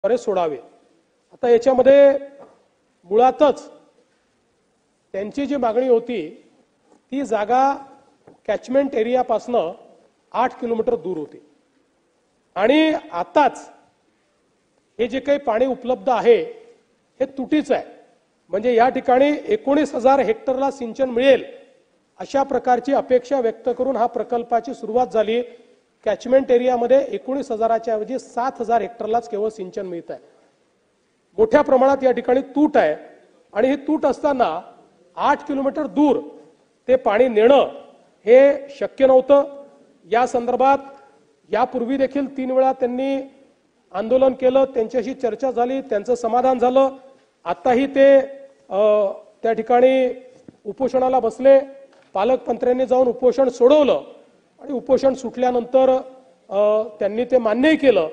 द्वारे सोडावे। आता याच्यामध्ये मुळातच त्यांची जी मागणी होती ती जागा कॅचमेंट एरियापासून 8 किलोमीटर दूर होती आणि आताच हे जे काही पाणी उपलब्ध आहे हे तुटीच आहे। म्हणजे या ठिकाणी 19,000 हेक्टरला सिंचन मिळेल अशा प्रकारची अपेक्षा व्यक्त करून हा प्रकल्पाची सुरुवात झाली। कॅचमेंट एरियामध्ये 19,000च्या ऐवजी 7,000 हेक्टरलाच केवळ सिंचन मिळत आहे। मोठ्या प्रमाणात या ठिकाणी तूट आहे आणि ही तूट असताना 8 किलोमीटर दूर ते पाणी नेणं हे शक्य नव्हतं। या संदर्भात यापूर्वी देखील 3 वेळा त्यांनी आंदोलन केलं, त्यांच्याशी चर्चा झाली, त्यांचं समाधान झालं। आताही ते त्या ठिकाणी उपोषणाला बसले। पालकमंत्र्यांनी जाऊन उपोषण सोडवलं आणि उपोषण सुटल्यानंतर त्यांनी ते मान्यही केलं।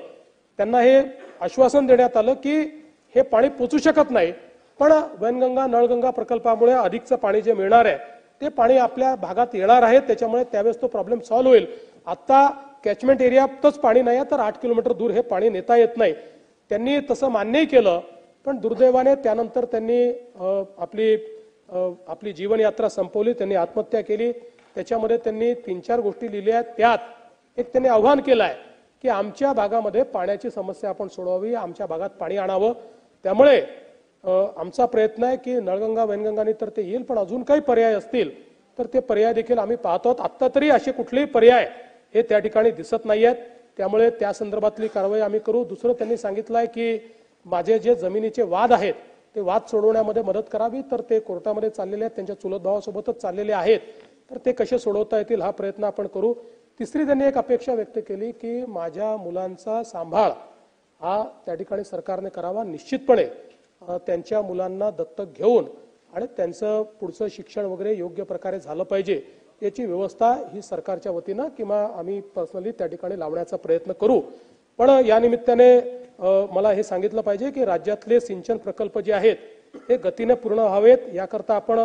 त्यांना हे आश्वासन देण्यात आलं की हे पाणी पोचू शकत नाही, पण वैनगंगा नळगंगा प्रकल्पामुळे अधिकचं पाणी जे मिळणार आहे ते पाणी आपल्या भागात येणार आहे, त्याच्यामुळे त्यावेळेस तो प्रॉब्लेम सॉल्व्ह होईल। आता कॅचमेंट एरियातच पाणी नाही तर 8 किलोमीटर दूर हे पाणी नेता येत नाही। त्यांनी तसं मान्यही केलं, पण दुर्दैवाने त्यानंतर त्यांनी आपली जीवनयात्रा संपवली, त्यांनी आत्महत्या केली। त्याच्यामध्ये त्यांनी 3-4 गोष्टी लिहिल्या। त्यात एक त्यांनी आव्हान केलं आहे की आमच्या भागामध्ये पाण्याची समस्या आपण सोडवावी, आमच्या भागात पाणी आणावं। त्यामुळे आमचा प्रयत्न आहे की नळगंगा वैनगंगानी तर ते येईल, पण अजून काही पर्याय असतील तर ते पर्याय देखील आम्ही पाहतो। आता तरी असे कुठलेही पर्याय हे त्या ठिकाणी दिसत नाहीयेत, त्यामुळे त्या संदर्भातली कारवाई आम्ही करू। दुसरं त्यांनी सांगितलं आहे की माझे जे जमिनीचे वाद आहेत ते वाद सोडवण्यामध्ये मदत करावी, तर ते कोर्टामध्ये चाललेले आहेत, त्यांच्या चुलत भावासोबतच चाललेले आहेत, तर ते कसे सोडवता येतील हा प्रयत्न आपण करू। तिसरी त्यांनी एक अपेक्षा व्यक्त केली की माझ्या मुलांचा सांभाळ हा त्या ठिकाणी सरकारने करावा। निश्चितपणे त्यांच्या मुलांना दत्तक घेऊन आणि त्यांचं पुढचं शिक्षण वगैरे योग्य प्रकारे झालं पाहिजे याची व्यवस्था ही सरकारच्या वतीनं किंवा आम्ही पर्सनली त्या ठिकाणी लावण्याचा प्रयत्न करू। पण या निमित्ताने मला हे सांगितलं पाहिजे की राज्यातले सिंचन प्रकल्प जे आहेत ते गतीने पूर्ण व्हावेत, याकरता आपण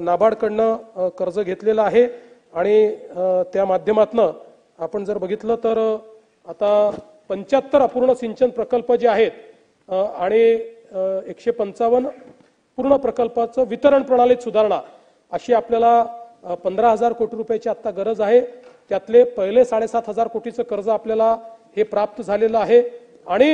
नाबार्डकडनं कर्ज घेतलेलं आहे आणि त्या माध्यमातून आपण जर बघितलं तर आता 75 अपूर्ण सिंचन प्रकल्प जे आहेत आणि 155 पूर्ण प्रकल्पाचं वितरण प्रणालीत सुधारणा अशी आपल्याला 15,000 कोटी रुपयाची आता गरज आहे। त्यातले पहिले 7,500 कोटीचं कर्ज आपल्याला हे प्राप्त झालेलं आहे आणि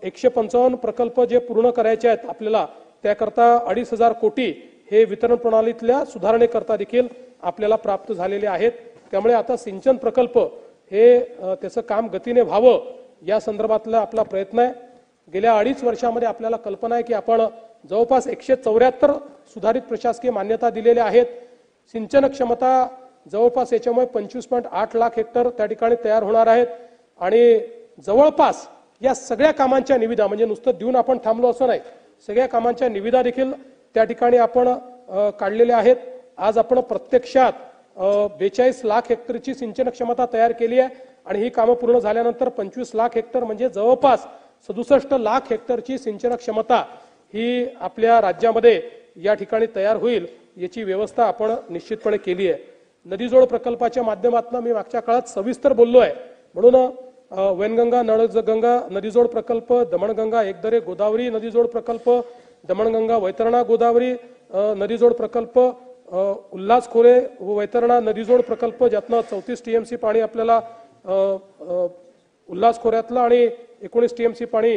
155 प्रकल्प जे पूर्ण करायचे आहेत आपल्याला त्याकरता 2,500 कोटी हे वितरण प्रणालीतल्या सुधारणेकरता देखील आपल्याला प्राप्त झालेले आहेत। त्यामुळे आता सिंचन प्रकल्प हे त्याचं काम गतीने व्हावं या संदर्भातला आपला प्रयत्न आहे। गेल्या 2.5 वर्षामध्ये आपल्याला कल्पना आहे की आपण जवळपास 174 सुधारित प्रशासकीय मान्यता दिलेल्या आहेत। सिंचन क्षमता जवळपास याच्यामुळे 25.8 लाख हेक्टर त्या ठिकाणी तयार होणार आहेत आणि जवळपास या सगळ्या कामांच्या निविदा, म्हणजे नुसतं देऊन आपण थांबलो असं नाही, सगळ्या कामांच्या निविदा देखील त्या ठिकाणी आपण काढलेल्या आहेत। आज आपण प्रत्यक्षात 42 लाख हेक्टरची सिंचन क्षमता तयार केली आहे आणि ही कामं पूर्ण झाल्यानंतर 25 लाख हेक्टर म्हणजे जवळपास 67 लाख हेक्टरची सिंचन क्षमता ही आपल्या राज्यामध्ये या ठिकाणी तयार होईल याची व्यवस्था आपण निश्चितपणे केली आहे। नदीजोड प्रकल्पाच्या माध्यमातून मी मागच्या काळात सविस्तर बोललो आहे, म्हणून वैनगंगा नळगंगा नदीजोड प्रकल्प, दमणगंगा एकदरे गोदावरी नदीजोड प्रकल्प, दमणगंगा वैतरणा गोदावरी नदीजोड प्रकल्प, उल्हास खोरे वैतरणा नदीजोड प्रकल्प ज्यातनं 34 TMC पाणी आपल्याला उल्हास खोऱ्यातलं आणि 19 TMC पाणी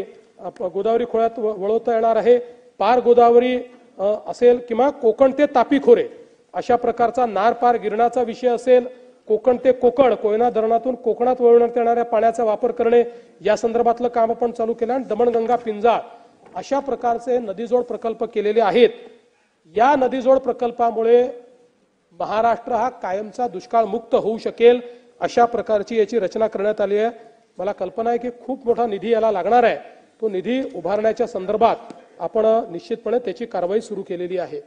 गोदावरी खोऱ्यात वळवता येणार आहे। पार गोदावरी असेल किंवा कोकण ते तापी खोरे अशा प्रकारचा नार पार गिरणाचा विषय असेल, कोकण ते कोकण कोयना धरणातून कोकणात वळवण्यात येणाऱ्या पाण्याचा वापर करणे या संदर्भातलं काम आपण चालू केलं आणि दमणगंगा पिंजाळ अशा प्रकारचे नदीजोड प्रकल्प केलेले आहेत। या नदीजोड प्रकल्पामुळे महाराष्ट्र हा कायमचा दुष्काळ मुक्त होऊ शकेल अशा प्रकारची याची रचना करण्यात आली आहे। मला कल्पना आहे की खूप मोठा निधी याला लागणार आहे, तो निधी उभारण्याच्या संदर्भात आपण निश्चितपणे त्याची कारवाई सुरू केलेली आहे।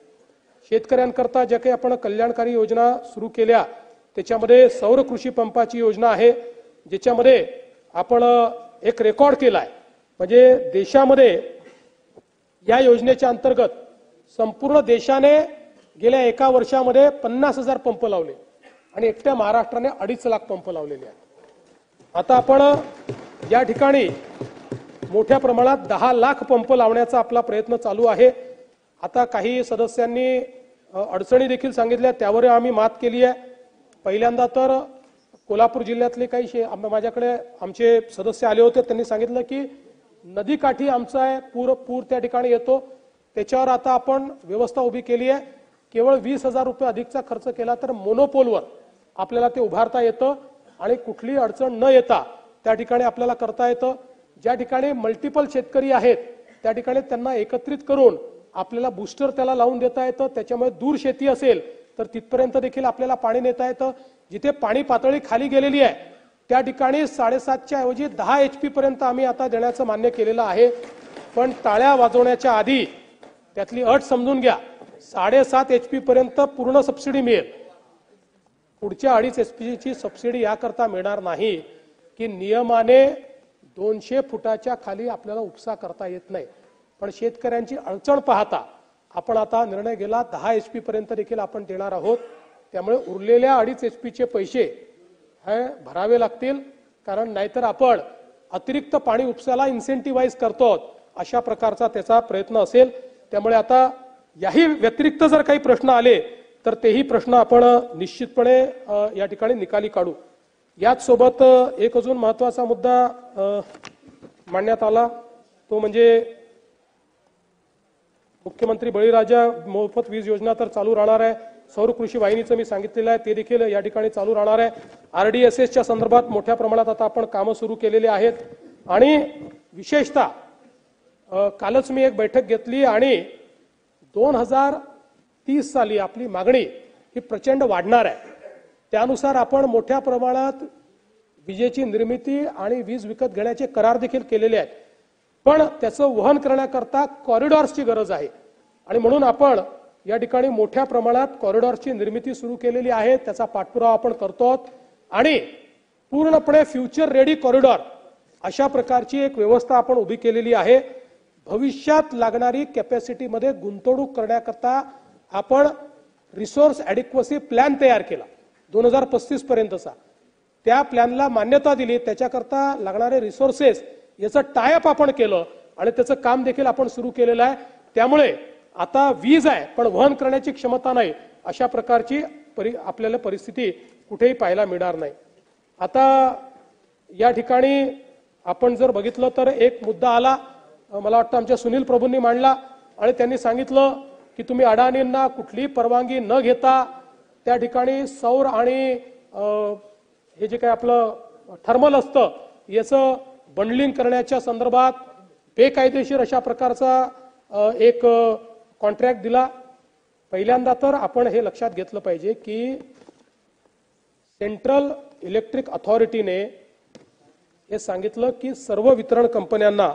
शेतकऱ्यांकरता ज्या काही आपण कल्याणकारी योजना सुरू केल्या त्याच्यामध्ये सौर कृषी पंपाची योजना आहे, ज्याच्यामध्ये आपण एक रेकॉर्ड केलाय। म्हणजे देशामध्ये या योजनेच्या अंतर्गत संपूर्ण देशाने गेल्या 1 वर्षामध्ये 50,000 पंप लावले आणि एकट्या महाराष्ट्राने 2.5 लाख पंप लावलेले आहेत। आता आपण या ठिकाणी मोठ्या प्रमाणात 10 लाख पंप लावण्याचा आपला प्रयत्न चालू आहे। आता काही सदस्यांनी अडचणी देखील सांगितल्या, त्यावर आम्ही मात केली आहे। पहिल्यांदा तर कोल्हापूर जिल्ह्यातले काही माझ्याकडे आमचे सदस्य आले होते, त्यांनी सांगितलं की नदीकाठी आमचा आहे पूर त्या ठिकाणी येतो, त्याच्यावर आता आपण व्यवस्था उभी केली आहे। केवळ 20,000 रुपये अधिकचा खर्च केला तर मोनोपोलवर आपल्याला ते उभारता येतं आणि कुठलीही अडचण न येता त्या ठिकाणी आपल्याला करता येतं। ज्या ठिकाणी मल्टिपल शेतकरी आहेत त्या ठिकाणी त्यांना एकत्रित करून आपल्याला बूस्टर त्याला लावून देता येतं, त्याच्यामुळे दूर शेती असेल तर तिथपर्यंत देखील आपल्याला पाणी नेता येतं। जिथे पाणी पातळी खाली गेलेली आहे त्या ठिकाणी 7.5च्या ऐवजी 10 HP पर्यंत आम्ही आता देण्याचं मान्य केलेलं आहे। पण टाळ्या वाजवण्याच्या आधी त्यातली अट समजून घ्या, 7.5 HP पर्यंत पूर्ण सबसिडी मिळेल। पुढच्या 2.5 HP ची सबसिडी याकरता मिळणार नाही की नियमाने 200 फुटाच्या खाली आपल्याला उपसा करता येत नाही, पण शेतकऱ्यांची अडचण पाहता आपण आता निर्णय गेला 10 HP पर्यंत देखील आपण देणार आहोत। त्यामुळे उरलेल्या 2.5 HP चे पैसे हे भरावे लागतील, कारण नाहीतर आपण अतिरिक्त पाणी उपसाला इन्सेंटिव्हाइज करतो अशा प्रकारचा त्याचा प्रयत्न असेल। त्यामुळे आता याही व्यतिरिक्त जर काही प्रश्न आले तर तेही प्रश्न आपण निश्चितपणे या ठिकाणी निकाली काढू। याच सोबत एक अजून महत्त्वाचा मुद्दा मांडण्यात आला, तो म्हणजे मुख्यमंत्री बळीराजा मोफत वीज योजना तर चालू राहणार आहे। सौर कृषी वाहिनीचं मी सांगितलेलं आहे ते देखील या ठिकाणी चालू राहणार आहे। RDSSच्या संदर्भात मोठ्या प्रमाणात आता आपण कामं सुरू केलेली आहेत आणि विशेषतः कालच मी एक बैठक घेतली आणि 2030 साली आपली मागणी ही प्रचंड वाढणार आहे। त्यानुसार आपण मोठ्या प्रमाणात विजेची निर्मिती आणि वीज विकत घेण्याचे करार देखील केलेले आहेत, पण त्याचं वहन करण्याकरता कॉरिडॉर्सची गरज आहे आणि म्हणून आपण या ठिकाणी मोठ्या प्रमाणात कॉरिडॉर्सची निर्मिती सुरू केलेली आहे। त्याचा पाठपुरावा आपण करतो आहोत आणि पूर्णपणे फ्युचर रेडी कॉरिडॉर अशा प्रकारची एक व्यवस्था आपण उभी केलेली आहे। भविष्यात लागणारी कॅपॅसिटी मध्ये गुंतवणूक करण्याकरता आपण रिसोर्स ॲडिक्वसी प्लॅन तयार केला 2035 पर्यंतचा। त्या प्लॅनला मान्यता दिली, त्याच्याकरता लागणारे रिसोर्सेस याचं टायअप आपण केलं आणि त्याचं काम देखील आपण सुरू केलेलं आहे। त्यामुळे आता वीज आहे पण वहन करण्याची क्षमता नाही अशा प्रकारची आपल्याला परिस्थिती कुठेही पाहायला मिळणार नाही। आता या ठिकाणी आपण जर बघितलं तर एक मुद्दा आला, मला वाटतं आमच्या सुनील प्रभूंनी मांडला आणि त्यांनी सांगितलं की तुम्ही अडाणींना कुठलीही परवानगी न घेता त्या ठिकाणी सौर आणि हे जे काही आपलं थर्मल असतं याचं बंडलिंग करण्याच्या संदर्भात बेकायदेशीर अशा प्रकारचा एक कॉन्ट्रॅक्ट दिला। पहिल्यांदा तर आपण हे लक्षात घेतलं पाहिजे की सेंट्रल इलेक्ट्रिक अथॉरिटीने हे सांगितलं की सर्व वितरण कंपन्यांना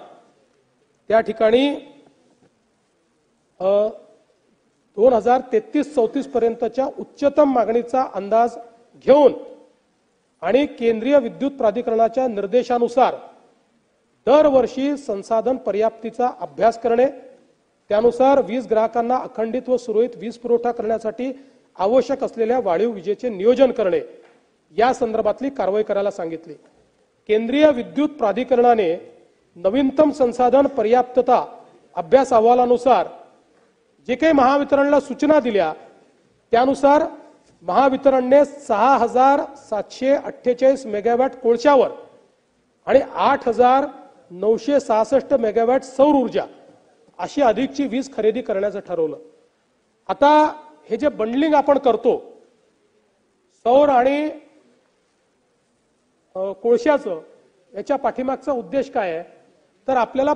त्या ठिकाणी 2033-34 पर्यंतच्या उच्चतम मागणीचा अंदाज घेऊन आणि केंद्रीय विद्युत प्राधिकरणाच्या निर्देशानुसार दरवर्षी संसाधन पर्याप्तीचा अभ्यास करणे, त्यानुसार वीज ग्राहकांना अखंडित व सुरळीत वीज पुरवठा करण्यासाठी आवश्यक असलेल्या वाढीव विजेचे नियोजन करणे या संदर्भातली कारवाई करायला सांगितली। केंद्रीय विद्युत प्राधिकरणाने नवीनतम संसाधन पर्याप्तता अभ्यास अहवालानुसार जे काही महावितरणला सूचना दिल्या त्यानुसार महावितरणने 6,748 मेगावॅट कोळशावर आणि 8,966 मेगावॅट सौर ऊर्जा अशी अधिकची वीज खरेदी करण्याचं ठरवलं। आता हे जे बंडलिंग आपण करतो सौर आणि कोळशाचं, याच्या पाठीमागचा उद्देश काय आहे तर आपल्याला